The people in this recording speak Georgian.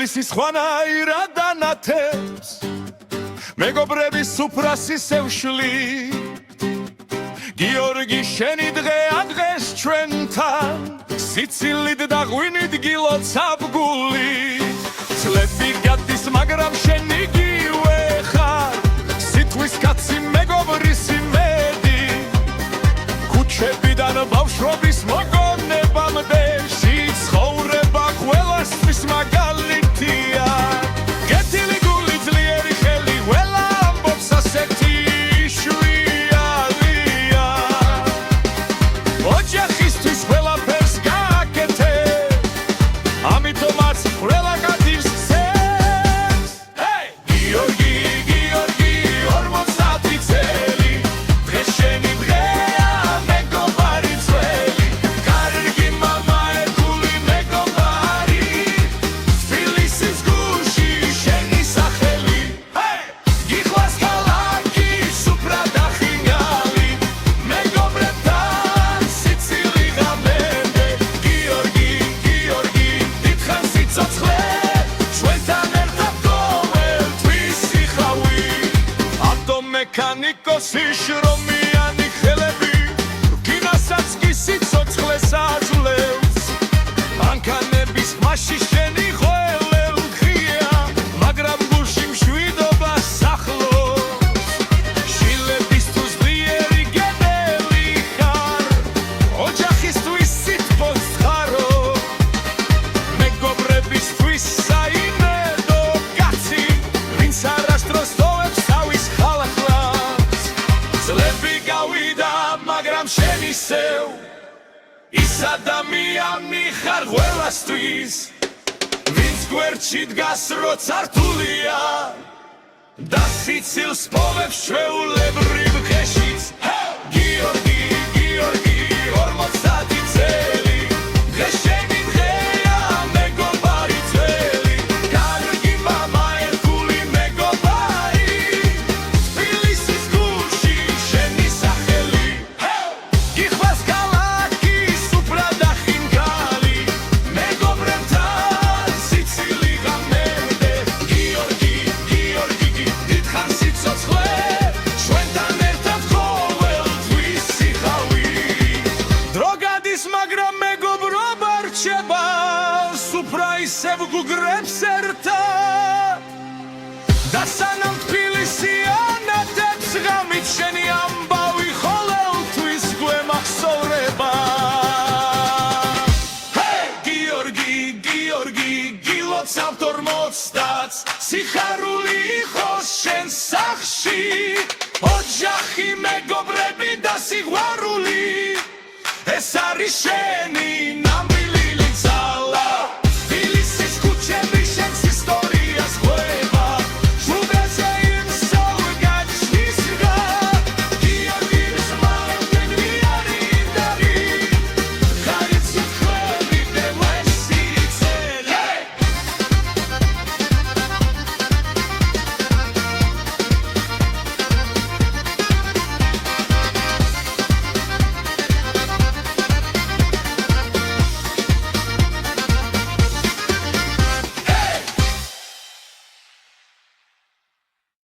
ინგლისის ხვანაირად ანათებს მეგობრების სუფრას ისევ შლი გიორგი შენი დღეა დღეს ჩვენთან სიცილით და ღვინით გილოცავ გულით წლები გადის მაგრამ შენ იგივე ხარ სიტყვის კაცი მეგობრის იმედი ქუჩებიდან ბავშვობის მოგონებამდე სიცხოვრება ყველასთვის მაგალითია გეთილი გული ძლიერი ხელი ყველა ამბობს ასეთი შვიალია ოჯახისთვის ყველაფერს გააკეთებ ამიტომაც ყველა გადირს სცემს გიორგი გიორგი 50 წელი დღეს შენი დღეა მეგობარი ძველი კარგი მამა ერთგული მეგობარი თბილისის გულში შენი სახელი გიხვას ქალაქი სუფრა და ხინგალი მეგობრებთან სიცილი ღამემდე გიორგი გიორგი დიდხან სიცოცხლე ჩვენთან ერთად ყოველთვის იხავი ავტომექანიკოსი შრომიანი ხელები რკინასაც კი სიცოცხლეს აძლევს მანქანების ხმაში შენი ყველელქია მაგრამ გულში მშვიდობა სახლობს შილებისთვის ძლიერი გენელი ხარ ოჯახისთვის სითბოს ცხარო მეგობრებისთვის საიმედო კაცი ვინც არასდროს თოვებს თავის ხალხს წლები გავიდა მაგრამ შენ ისევ ის ადამიანი ხარ ყველასთვის ვინც გვერდში დგას როცა რთულია და სიცილს პოვებს ჩვეულებრივ ხეშიც გიორგი გიორგი 50 წელი დღეს შენი დღეა მეგობარი ძველი კარგი მამა ერთგული მეგობარი თბილისის გულში შენი სახელი გიხვას ქალაქი სუფრა და ხინგალი მეგობრებთან სიცილი ღამემდე გიორგი გიორგი დიდხან სიცოცხლე ჩვენთან ერთად ყოველთვის იხავი დრო გადის მაგრამ მეგობრობა რჩება სუფრა ისევ გუგრებს ერთად და სანამ თბილისი ანათებს ღამით შენი ამბავი ყოველთვის გვემახსოვრება გიორგი გიორგი გილოცავ 50 სიხარული იყოს შენ სახლში ოჯახი მეგობრები და სიყვარული ეს არის შენი